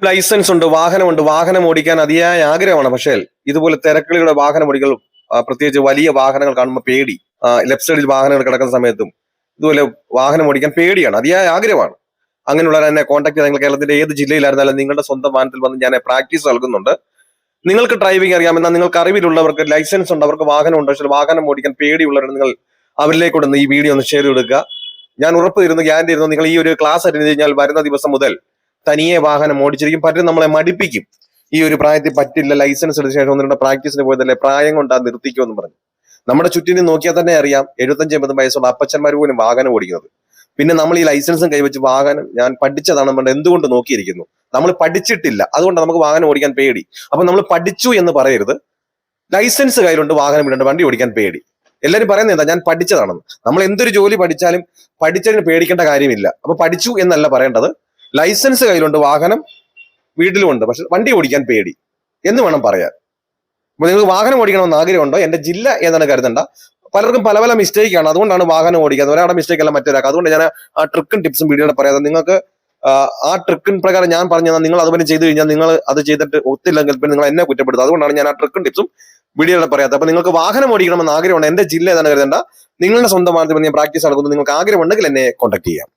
Licence ഉണ്ട്, വാഹനമുണ്ട്, വാഹനം ഓടിക്കാൻ അതിയായ ആഗ്രഹമാണ്. പക്ഷേ ഇതുപോലെ തിരക്കുകളുടെ വാഹനം ഓടികൾ, പ്രത്യേകിച്ച് വലിയ വാഹനങ്ങൾ കാണുമ്പോൾ പേടി. ലെഫ്റ്റ് സൈഡിൽ വാഹനങ്ങൾ കിടക്കുന്ന സമയത്തും ഇതുപോലെ വാഹനം ഓടിക്കാൻ പേടിയാണ്, അതിയായ ആഗ്രഹമാണ്. അങ്ങനെയുള്ളവർ എന്നെ കോൺടാക്ട് ചെയ്താൽ നിങ്ങൾ കേരളത്തിന്റെ ഏത് ജില്ലയിലായിരുന്നാലും നിങ്ങളുടെ സ്വന്തം വാഹനത്തിൽ വന്ന് ഞാൻ പ്രാക്ടീസ് നൽകുന്നുണ്ട്. നിങ്ങൾക്ക് ഡ്രൈവിംഗ് അറിയാമെന്നാൽ നിങ്ങൾക്ക് അറിവിലുള്ളവർക്ക് ലൈസൻസ് ഉണ്ട്, അവർക്ക് വാഹനം ഉണ്ട്, പക്ഷേ വാഹനം ഓടിക്കാൻ പേടിയുള്ളവർ നിങ്ങൾ അവരിലേക്കൂടെ ഈ വീഡിയോ ഒന്ന് ഷെയർ കൊടുക്കുക. ഞാൻ ഉറപ്പ് തരുന്നു, ഗ്യാരണ്ടി തരുന്നു, നിങ്ങൾ ഈ ഒരു ക്ലാസ് അറ്റൻഡ് കഴിഞ്ഞാൽ വരുന്ന ദിവസം മുതൽ തനിയെ വാഹനം ഓടിച്ചിരിക്കും. പലരും നമ്മളെ മടിപ്പിക്കും, ഈ ഒരു പ്രായത്തിൽ പറ്റില്ല, ലൈസൻസ് എടുത്ത ശേഷം ഒന്നിരുടെ പ്രാക്ടീസിന് പോയതല്ലേ, പ്രായം കൊണ്ട് നിർത്തിക്കുമെന്ന് പറഞ്ഞു. നമ്മുടെ ചുറ്റിനും നോക്കിയാൽ തന്നെ അറിയാം, 75-80 വയസ്സുള്ള അപ്പച്ചന്മാർ പോലും വാഹനം ഓടിക്കുന്നത്. പിന്നെ നമ്മൾ ഈ ലൈസൻസും കൈവച്ച് വാഹനം ഞാൻ പഠിച്ചതാണ് എന്തുകൊണ്ട് നോക്കിയിരിക്കുന്നു? നമ്മൾ പഠിച്ചിട്ടില്ല, അതുകൊണ്ട് നമുക്ക് വാഹനം ഓടിക്കാൻ പേടി. അപ്പൊ നമ്മൾ പഠിച്ചു എന്ന് പറയരുത്. ലൈസൻസ് കയ്യിലുണ്ട്, വാഹനം ഇടണ്ട്, വണ്ടി ഓടിക്കാൻ പേടി. എല്ലാവരും പറയുന്നത് എന്താ, ഞാൻ പഠിച്ചതാണെന്ന്. നമ്മൾ എന്തൊരു ജോലി പഠിച്ചാലും പഠിച്ചതിന് പേടിക്കേണ്ട കാര്യമില്ല. അപ്പൊ പഠിച്ചു എന്നല്ല പറയേണ്ടത്, ലൈസൻസ് കയ്യിലുണ്ട്, വാഹനം വീട്ടിലുമുണ്ട്, പക്ഷെ വണ്ടി ഓടിക്കാൻ പേടി എന്ന് വേണം പറയാൻ. അപ്പൊ നിങ്ങൾക്ക് വാഹനം ഓടിക്കണമെന്ന് ആഗ്രഹമുണ്ടോ? എന്റെ ജില്ല ഏതാണ് കരുതണ്ട. പലർക്കും പല പല മിസ്റ്റേക്കാണ്, അതുകൊണ്ടാണ് വാഹനം ഓടിക്കുന്നത്. ഒരാളുടെ മിസ്റ്റേക്ക് അല്ല മറ്റൊരാൾക്ക്. അതുകൊണ്ട് ഞാൻ ആ ട്രിക്കും ടിപ്സും വീഡിയോയുടെ പറയാതെ നിങ്ങൾക്ക് ആ ട്രിക്കിൻ പ്രകാരം ഞാൻ പറഞ്ഞു തന്നാൽ നിങ്ങൾ അതുപോലെ ചെയ്തു കഴിഞ്ഞാൽ നിങ്ങൾ അത് ചെയ്തിട്ട് ഒത്തില്ലെങ്കിൽ പിന്നെ നിങ്ങൾ എന്നെ കുറ്റപ്പെടുത്തുക. അതുകൊണ്ടാണ് ഞാൻ ആ ട്രിക്കും ടിപ്സും വീഡിയോയുടെ പറയാത്തത്. അപ്പൊ നിങ്ങൾക്ക് വാഹനം ഓടിക്കണമെന്ന് ആഗ്രഹമുണ്ട്, എന്റെ ജില്ല ഏതാണ് കരുതണ്ട. നിങ്ങളുടെ സ്വന്തം വാഹനത്തിൽ ഞാൻ പ്രാക്ടീസ് നടക്കുന്നു. നിങ്ങൾക്ക് ആഗ്രഹമുണ്ടെങ്കിൽ എന്നെ കോൺടാക്ട് ചെയ്യാം.